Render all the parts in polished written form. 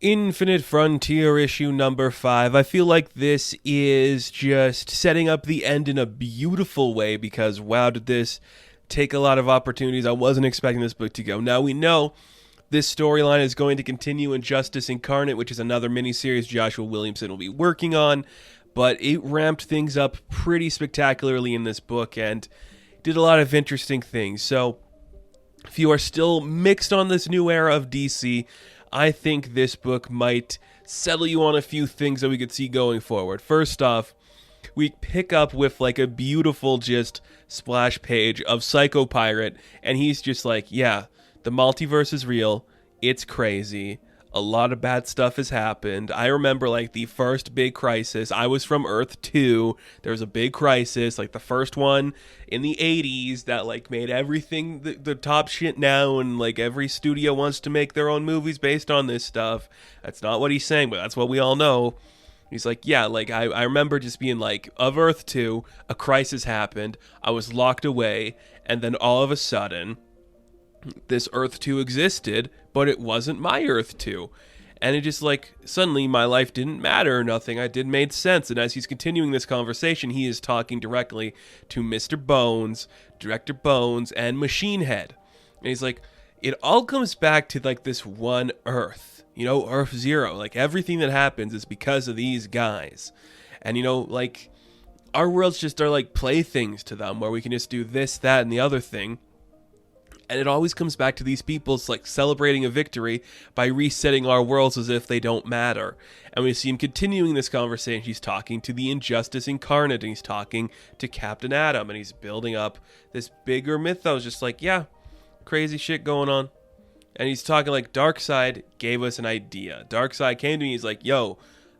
Infinite Frontier issue number 5. I feel like this is just setting up the end in a beautiful way because wow, did this take a lot of opportunities. I wasn't expecting this book to go. Now we know this storyline is going to continue in Justice Incarnate, which is another miniseries Joshua Williamson will be working on, but it ramped things up pretty spectacularly in this book and did a lot of interesting things. So if you are still mixed on this new era of DC, I think this book might settle you on a few things that we could see going forward. First off, we pick up with like a beautiful just splash page of Psycho Pirate, and he's just like, yeah, the multiverse is real, it's crazy, a lot of bad stuff has happened. I remember like the first big crisis. I was from Earth 2. There was a big crisis, like the first one in the 80s that like made everything the top shit now, and like every studio wants to make their own movies based on this stuff. That's not what he's saying, but that's what we all know. He's like, yeah, like I remember just being like, of Earth 2, a crisis happened. I was locked away, and then all of a sudden this Earth 2 existed, but it wasn't my Earth 2. And it just like, suddenly my life didn't matter or nothing. I did made sense. And as he's continuing this conversation, he is talking directly to Mr. Bones, Director Bones, and Machine Head. And he's like, it all comes back to like this one Earth, Earth Zero. Like everything that happens is because of these guys. And like our worlds just are like playthings to them where we can just do this, that, and the other thing. And it always comes back to these people's like celebrating a victory by resetting our worlds as if they don't matter. And we see him continuing this conversation. He's talking to the Injustice Incarnate, and he's talking to Captain Atom, and he's building up this bigger mythos, just like, yeah, crazy shit going on. And he's talking like Darkseid gave us an idea. Darkseid came to me, he's like, yo,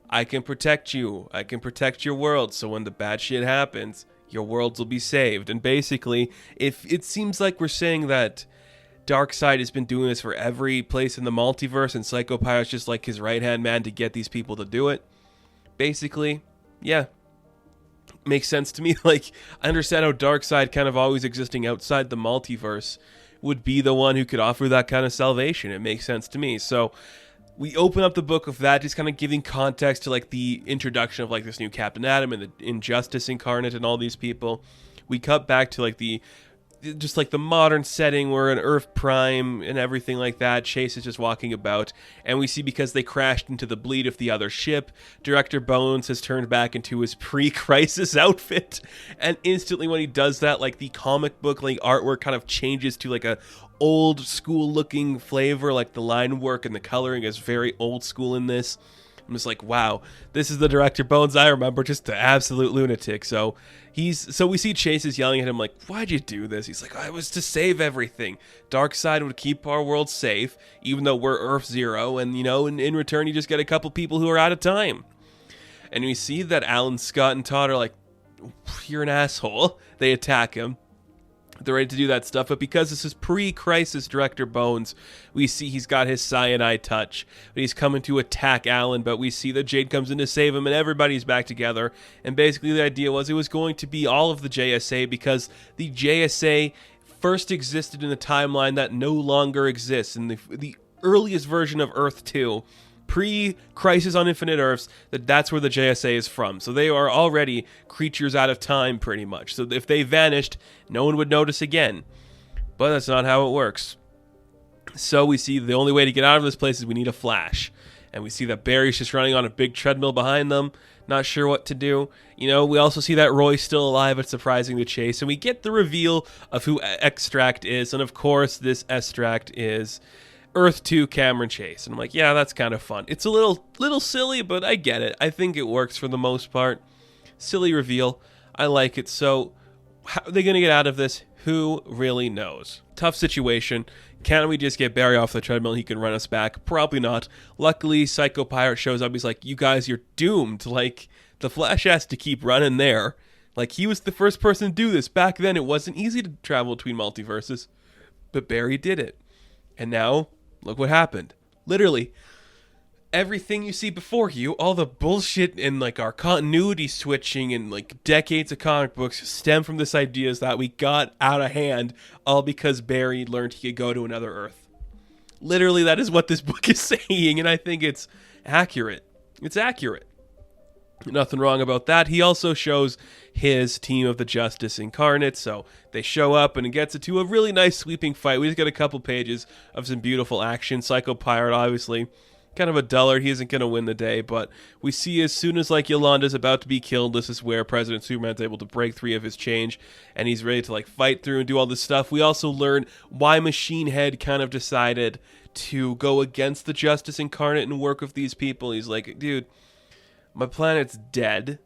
I can protect you. I can protect your world. So when the bad shit happens, your worlds will be saved. And basically, if it seems like we're saying that Darkseid has been doing this for every place in the multiverse, and Psycho Pirate's just like his right-hand man to get these people to do it, basically, yeah, makes sense to me. Like, I understand how Darkseid kind of always existing outside the multiverse would be the one who could offer that kind of salvation. It makes sense to me. So we open up the book with that, just kind of giving context to like the introduction of like this new Captain Atom and the Injustice Incarnate and all these people. We cut back to like the modern setting. We're in Earth Prime and everything like that. Chase is just walking about, and we see because they crashed into the bleed of the other ship, Director Bones has turned back into his pre-crisis outfit, and instantly when he does that, like the comic book like artwork kind of changes to like a old school looking flavor. Like the line work and the coloring is very old school in this. I'm just like, wow, this is the Director Bones I remember, just the absolute lunatic. So we see Chase is yelling at him like, why'd you do this? He's like, I was to save everything. Darkseid would keep our world safe, even though we're Earth Zero, and in return you just get a couple people who are out of time. And we see that Alan, Scott, and Todd are like, you're an asshole. They attack him. They're ready to do that stuff, but because this is pre-crisis Director Bones, we see he's got his cyanide touch. But he's coming to attack Alan, but we see that Jade comes in to save him, and everybody's back together. And basically the idea was it was going to be all of the JSA, because the JSA first existed in a timeline that no longer exists, in the earliest version of Earth 2. Pre-Crisis on Infinite Earths, that's where the JSA is from. So they are already creatures out of time, pretty much. So if they vanished, no one would notice again. But that's not how it works. So we see the only way to get out of this place is we need a flash. And we see that Barry's just running on a big treadmill behind them, not sure what to do. We also see that Roy's still alive. It's surprising to Chase. And we get the reveal of who Extract is. And of course, this Extract is Earth 2 Cameron Chase. And I'm like, yeah, that's kind of fun. It's a little silly, but I get it. I think it works for the most part. Silly reveal. I like it. So how are they going to get out of this? Who really knows? Tough situation. Can we just get Barry off the treadmill and he can run us back? Probably not. Luckily, Psycho Pirate shows up. He's like, you guys, you're doomed. Like, the Flash has to keep running there. Like, he was the first person to do this. Back then, it wasn't easy to travel between multiverses. But Barry did it. And now, look what happened. Literally, everything you see before you, all the bullshit and like our continuity switching and like decades of comic books stem from this idea that we got out of hand, all because Barry learned he could go to another Earth. Literally, that is what this book is saying, and I think it's accurate. It's accurate. Nothing wrong about that. He also shows his team of the Justice Incarnate, so they show up and it gets into a really nice sweeping fight. We just get a couple pages of some beautiful action. Psycho Pirate, obviously, kind of a dullard. He isn't going to win the day, but we see as soon as, like, Yolanda's about to be killed, this is where President Superman's able to break free of his change, and he's ready to, like, fight through and do all this stuff. We also learn why Machine Head kind of decided to go against the Justice Incarnate and work with these people. He's like, dude, my planet's dead,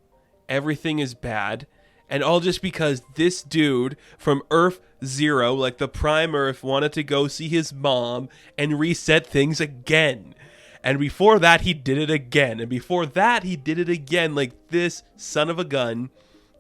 everything is bad, and all just because this dude from Earth Zero, like the Prime Earth, wanted to go see his mom and reset things again. And before that, he did it again. And before that, he did it again. Like, this son of a gun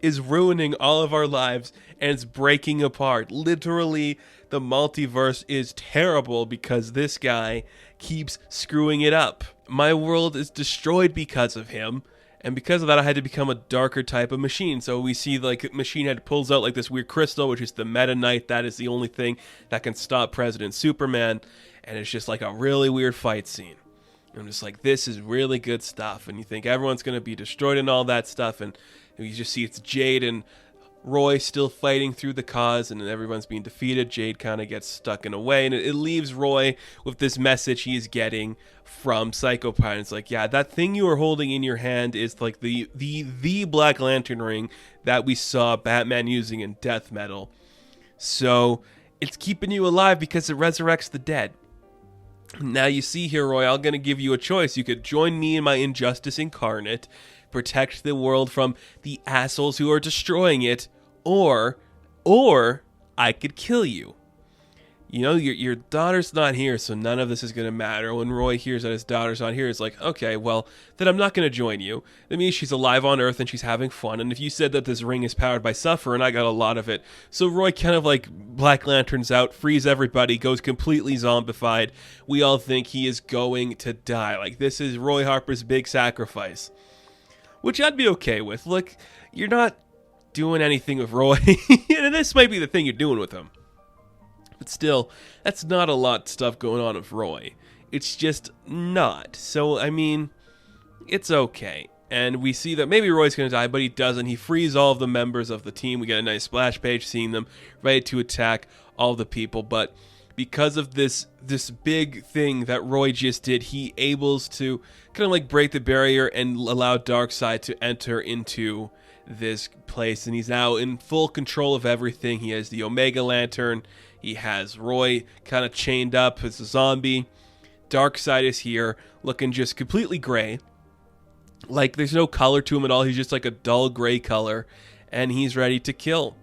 is ruining all of our lives, and it's breaking apart. Literally, the multiverse is terrible because this guy keeps screwing it up. My world is destroyed because of him, and because of that, I had to become a darker type of machine. So we see, like, Machine Head pulls out, like, this weird crystal, which is the Meta Knight. That is the only thing that can stop President Superman, and it's just, like, a really weird fight scene. And I'm just like, this is really good stuff, and you think everyone's going to be destroyed and all that stuff, and you just see it's Jade and Roy still fighting through the cause, and everyone's being defeated. Jade kind of gets stuck in a way, and it leaves Roy with this message he's getting from Psycho Pirate. It's like, yeah, that thing you were holding in your hand is like the Black Lantern ring that we saw Batman using in Death Metal. So it's keeping you alive because it resurrects the dead. Now you see here, Roy, I'm going to give you a choice. You could join me in my Injustice Incarnate, protect the world from the assholes who are destroying it, or I could kill you. You know, your daughter's not here, so none of this is going to matter. When Roy hears that his daughter's not here, it's like, okay, well, then I'm not going to join you. That means she's alive on Earth and she's having fun. And if you said that this ring is powered by Suffer, and I got a lot of it. So Roy kind of like Black Lanterns out, frees everybody, goes completely zombified. We all think he is going to die. Like, this is Roy Harper's big sacrifice. Which I'd be okay with. Look, you're not doing anything with Roy. And this might be the thing you're doing with him. But still, that's not a lot of stuff going on with Roy. It's just not. So, I mean, it's okay. And we see that maybe Roy's going to die, but he doesn't. He frees all of the members of the team. We get a nice splash page seeing them ready to attack all the people. But because of this big thing that Roy just did, he able to kind of like break the barrier and allow Darkseid to enter into this place. And he's now in full control of everything. He has the Omega Lantern. He has Roy kind of chained up as a zombie. Darkseid is here, looking just completely gray. Like, there's no color to him at all. He's just like a dull gray color. And he's ready to kill.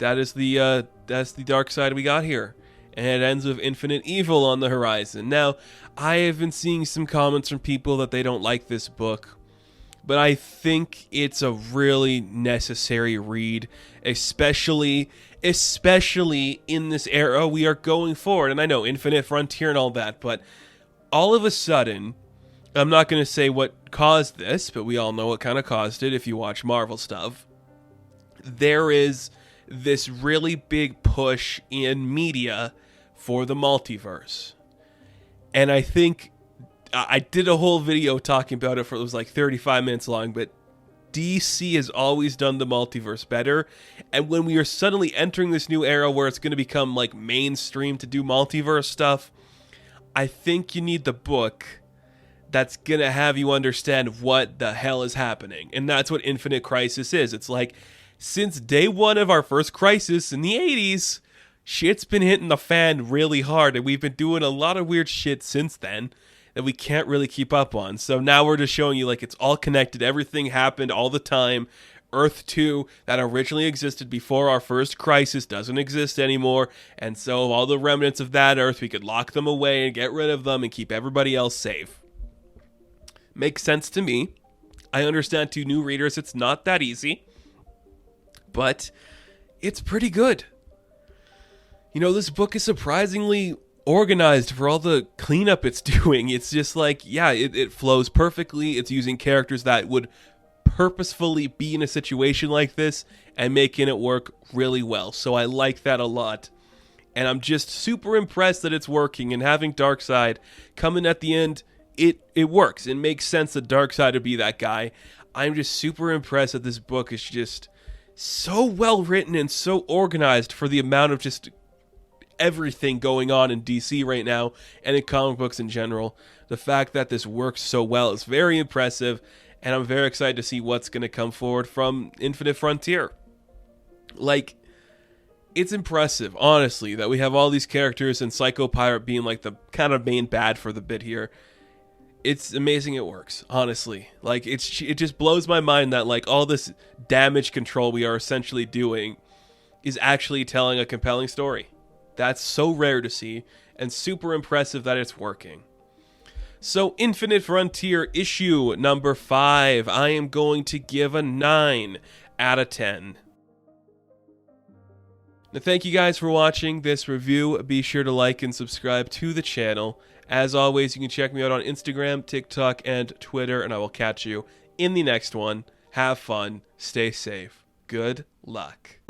That's the Darkseid we got here. And it ends with Infinite Evil on the horizon. Now, I have been seeing some comments from people that they don't like this book. But I think it's a really necessary read, especially in this era we are going forward. And I know Infinite Frontier and all that, but all of a sudden, I'm not going to say what caused this, but we all know what kind of caused it if you watch Marvel stuff. There is this really big push in media for the multiverse. And I think I did a whole video talking about it. It was like 35 minutes long, but DC has always done the multiverse better. And when we are suddenly entering this new era where it's going to become like mainstream to do multiverse stuff, I think you need the book that's going to have you understand what the hell is happening. And that's what Infinite Crisis is. It's like, since day one of our first crisis in the 80s, shit's been hitting the fan really hard. And we've been doing a lot of weird shit since then that we can't really keep up on. So now we're just showing you like it's all connected. Everything happened all the time. Earth 2 that originally existed before our first crisis doesn't exist anymore. And so all the remnants of that Earth, we could lock them away and get rid of them and keep everybody else safe. Makes sense to me. I understand to new readers it's not that easy. But it's pretty good. You know, this book is surprisingly organized for all the cleanup it's doing. It's just like, yeah, it flows perfectly. It's using characters that would purposefully be in a situation like this and making it work really well. So I like that a lot. And I'm just super impressed that it's working, and having Darkseid come in at the end, it works. It makes sense that Darkseid would be that guy. I'm just super impressed that this book is just so well written and so organized for the amount of just everything going on in DC right now and in comic books in general. The fact that this works so well is very impressive, and I'm very excited to see what's going to come forward from Infinite Frontier. Like, it's impressive, honestly, that we have all these characters and Psycho Pirate being like the kind of main bad for the bit here. It's amazing it works, honestly. Like, it just blows my mind that, like, all this damage control we are essentially doing is actually telling a compelling story. That's so rare to see, and super impressive that it's working. So, Infinite Frontier issue number 5, I am going to give a 9 out of 10. Now, thank you guys for watching this review. Be sure to like and subscribe to the channel. As always, you can check me out on Instagram, TikTok, and Twitter, and I will catch you in the next one. Have fun. Stay safe. Good luck.